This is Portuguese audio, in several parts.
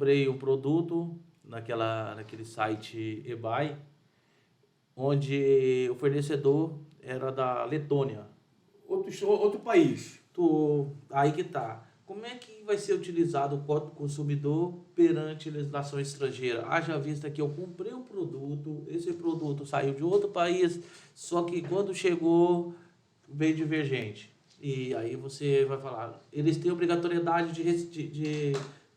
comprei um produto naquele site eBay, onde o fornecedor era da Letônia. Outro país. Aí que tá. Como é que vai ser utilizado o Código do Consumidor perante a legislação estrangeira? Haja vista que eu comprei um produto, esse produto saiu de outro país, só que quando chegou, veio divergente. E aí você vai falar, eles têm obrigatoriedade de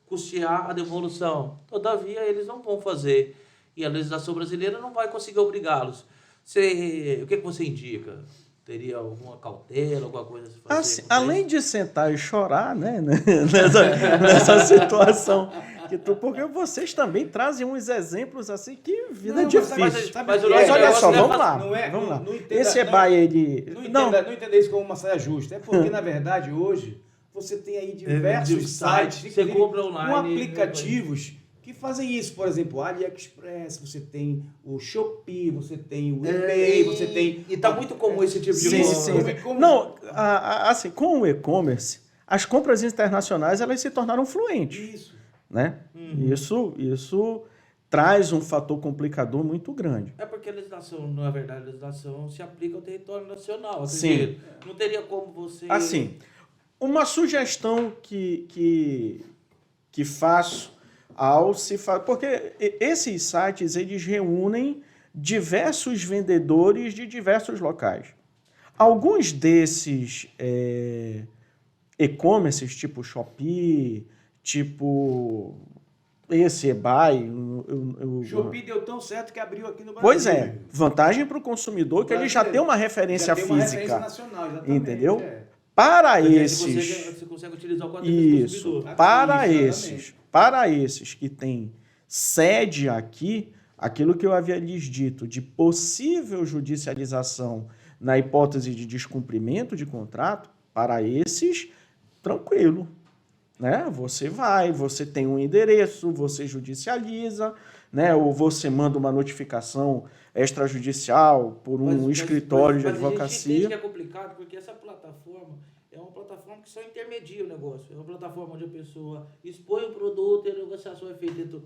custear a devolução. Todavia, eles não vão fazer. E a legislação brasileira não vai conseguir obrigá-los. O que você indica? Teria alguma cautela, alguma coisa a se fazer? Assim, além de sentar e chorar, né, nessa situação, porque vocês também trazem uns exemplos assim que vida é difícil. Mas olha só, vamos lá. Esse eBay aí de... Não entenda isso como uma saia justa. É porque, na verdade, hoje, você tem aí diversos sites você compra online, com aplicativos que fazem isso. Por exemplo, o AliExpress, você tem o Shopee, você tem o eBay, você tem... E está muito comum esse tipo de coisa. Sim. Não, assim, com o e-commerce, as compras internacionais, elas se tornaram fluentes. Isso. Né? Isso traz um fator complicador muito grande. É porque a legislação, na verdade, a legislação se aplica ao território nacional. Sim. Não teria como você... Assim, uma sugestão que faço porque esses sites, eles reúnem diversos vendedores de diversos locais. Alguns desses e-commerces, tipo Shopee, tipo esse eBay... Shopee deu tão certo que abriu aqui no Brasil. Pois é, vantagem para o consumidor que ele já tem uma referência física. Uma referência nacional, exatamente. Entendeu? Para esses... Você consegue utilizar o código do consumidor. Para esses que têm sede aqui, aquilo que eu havia lhes dito de possível judicialização na hipótese de descumprimento de contrato, para esses, tranquilo. Né? Você tem um endereço, você judicializa, né? Ou você manda uma notificação extrajudicial por um escritório de advocacia. A gente entende que é complicado, porque essa plataforma é uma plataforma que só intermedia o negócio. É uma plataforma onde a pessoa expõe o produto e a negociação é feita entre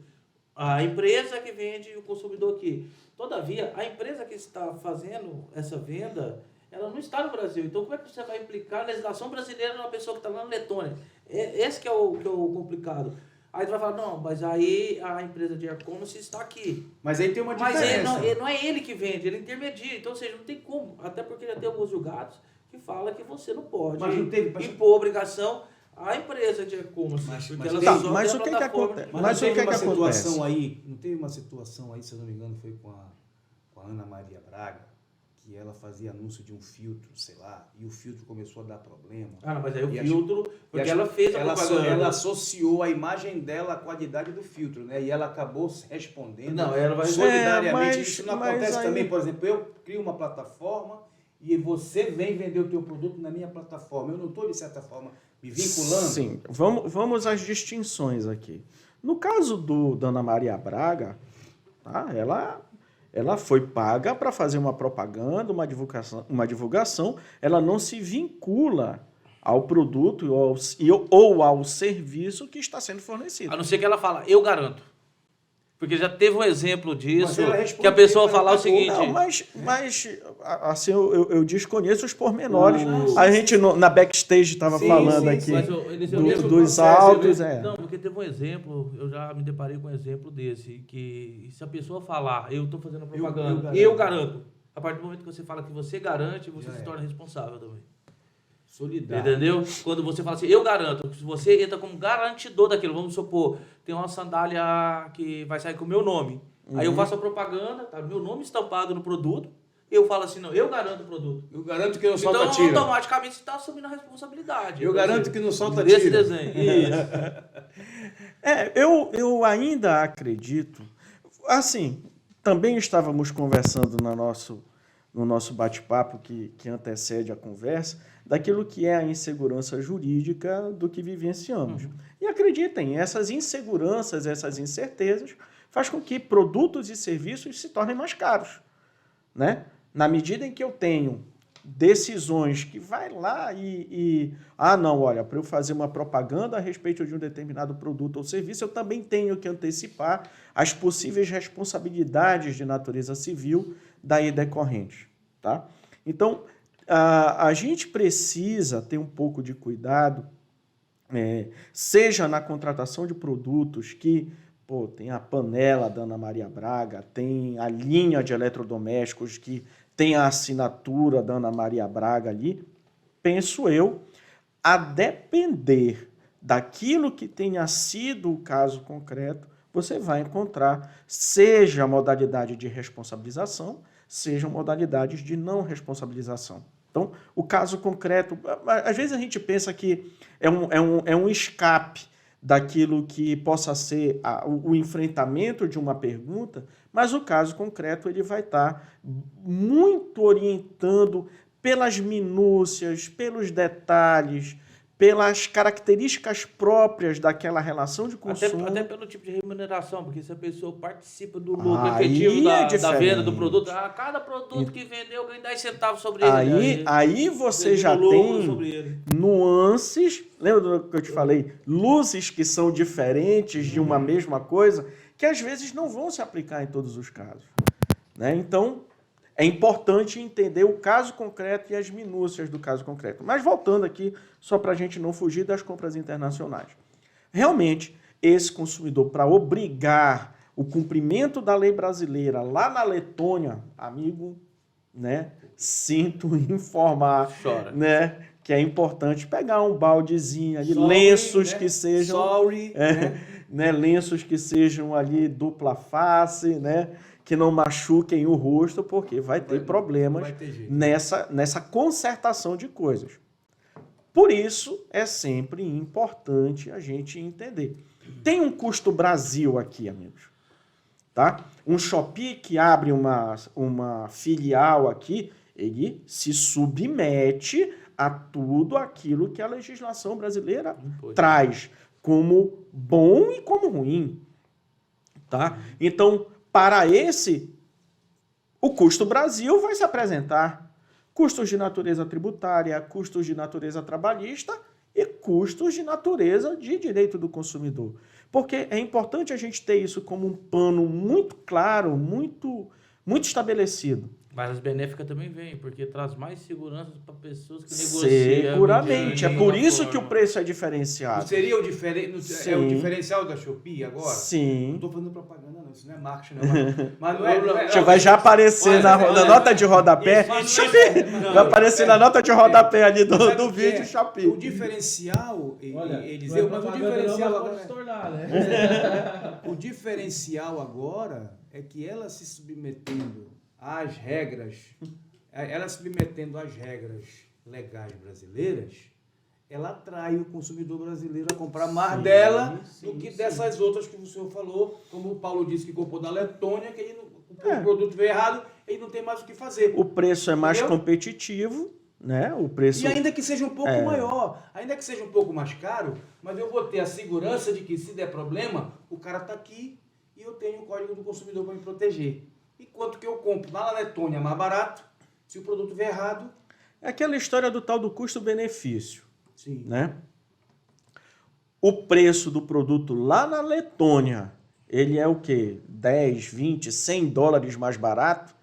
a empresa que vende e o consumidor aqui. Todavia, a empresa que está fazendo essa venda, ela não está no Brasil. Então, como é que você vai implicar a legislação brasileira numa pessoa que está lá na Letônia? Esse que é o complicado. Aí tu vai falar, não, mas aí a empresa de e-commerce está aqui. Mas aí tem uma diferença. Mas não é ele que vende, ele intermedia. Então, ou seja, não tem como. Até porque já tem alguns julgados que falam que você não pode impor obrigação à empresa de e-commerce. Mas o que acontece? Mas o que acontece? Não teve uma situação aí, se eu não me engano, foi com a Ana Maria Braga, que ela fazia anúncio de um filtro, sei lá, e o filtro começou a dar problema. Não, mas aí o filtro, porque ela fez a propaganda. Ela associou a imagem dela à qualidade do filtro, né? E ela acabou respondendo solidariamente. Isso não acontece também, por exemplo, eu crio uma plataforma e você vem vender o teu produto na minha plataforma. Eu não estou, de certa forma, me vinculando? Sim, vamos às distinções aqui. No caso da Ana Maria Braga, tá? Ela foi paga para fazer uma propaganda, uma divulgação, ela não se vincula ao produto ou ao serviço que está sendo fornecido. A não ser que ela fala, eu garanto. Porque já teve um exemplo disso, que a pessoa falar o seguinte... Não, mas assim, eu desconheço os pormenores. A gente, na backstage, estava falando aqui dos autos. Não, porque teve um exemplo, eu já me deparei com um exemplo desse, que se a pessoa falar, eu estou fazendo propaganda, eu garanto. A partir do momento que você fala que você garante, você se torna responsável também. Solidário. Entendeu? Quando você fala assim, eu garanto, se você entra como garantidor daquilo, vamos supor, tem uma sandália que vai sair com o meu nome. Aí eu faço a propaganda, tá? Meu nome estampado no produto, eu falo assim, não, eu garanto o produto. Eu garanto que não solta tira. Então, automaticamente, você está assumindo a responsabilidade. Eu garanto que não solta tira. Desse desenho. Isso. Eu ainda acredito... Assim, também estávamos conversando no nosso bate-papo que antecede a conversa, daquilo que é a insegurança jurídica do que vivenciamos. E acreditem, essas inseguranças, essas incertezas, faz com que produtos e serviços se tornem mais caros. Né? Na medida em que eu tenho decisões que vai lá não, olha, para eu fazer uma propaganda a respeito de um determinado produto ou serviço, eu também tenho que antecipar as possíveis responsabilidades de natureza civil daí decorrentes, tá? Então, a gente precisa ter um pouco de cuidado, seja na contratação de produtos que, tem a panela da Ana Maria Braga, tem a linha de eletrodomésticos que tem a assinatura da Ana Maria Braga ali, penso eu, a depender daquilo que tenha sido o caso concreto, você vai encontrar, seja a modalidade de responsabilização, sejam modalidades de não responsabilização. Então, o caso concreto, às vezes a gente pensa que é um escape daquilo que possa ser o enfrentamento de uma pergunta, mas o caso concreto ele vai estar muito orientando pelas minúcias, pelos detalhes, pelas características próprias daquela relação de consumo. Até pelo tipo de remuneração, porque se a pessoa participa do lucro efetivo da venda do produto, cada produto que vendeu ganha 10 centavos sobre ele. Aí você já tem nuances, lembra do que eu te falei? Luzes que são diferentes de uma mesma coisa, que às vezes não vão se aplicar em todos os casos, né? Então, é importante entender o caso concreto e as minúcias do caso concreto. Mas voltando aqui, só para a gente não fugir das compras internacionais. Realmente, esse consumidor, para obrigar o cumprimento da lei brasileira lá na Letônia, amigo, né, sinto informar, né, que é importante pegar um baldezinho ali, lenços, né, que sejam... lenços que sejam ali dupla face, né, que não machuquem o rosto, porque vai ter problemas nessa consertação de coisas. Por isso, é sempre importante a gente entender. Tem um custo Brasil aqui, amigos. Tá? Um Shopee que abre uma filial aqui, ele se submete a tudo aquilo que a legislação brasileira traz, como bom e como ruim. Tá? Então, para o custo Brasil vai se apresentar custos de natureza tributária, custos de natureza trabalhista e custos de natureza de direito do consumidor. Porque é importante a gente ter isso como um pano muito claro, muito estabelecido. Mas as benéficas também vêm, porque traz mais segurança para pessoas que negociam. Seguramente. É por isso que o preço é diferenciado. Seria o diferencial da Shopee agora? Sim. Não estou fazendo propaganda, não. Isso não é marketing, não. Mas não é. Já vai já aparecer na nota de rodapé. Vai aparecer na nota de rodapé ali do vídeo Shopee. O diferencial, Eliseu, mas o diferencial agora. O diferencial agora é que ela se submetendo às regras legais brasileiras, ela atrai o consumidor brasileiro a comprar mais dela do que dessas outras que o senhor falou, como o Paulo disse que comprou da Letônia, que o produto veio errado, ele não tem mais o que fazer. O preço é mais competitivo, né? O preço... E ainda que seja um pouco maior, ainda que seja um pouco mais caro, mas eu vou ter a segurança de que se der problema, o cara está aqui e eu tenho o código do consumidor para me proteger. Enquanto que eu compro na Letônia mais barato, se o produto vier errado... É aquela história do tal do custo-benefício. Sim. Né? O preço do produto lá na Letônia, ele é o quê? 10, 20, 100 dólares mais barato?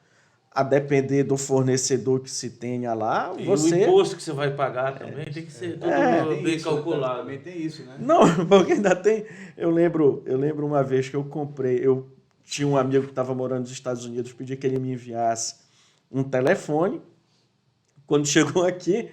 A depender do fornecedor que se tenha lá, e o imposto que você vai pagar também tem que ser tudo bem calculado. Também tem isso, né? Não, porque ainda tem... Eu lembro uma vez que eu comprei... Tinha um amigo que estava morando nos Estados Unidos, pedi que ele me enviasse um telefone. Quando chegou aqui,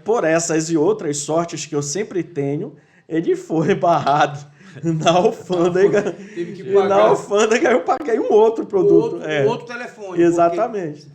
por essas e outras sortes que eu sempre tenho, ele foi barrado na alfândega. Teve que pagar. E na alfândega eu paguei um outro produto. Outro telefone. Exatamente.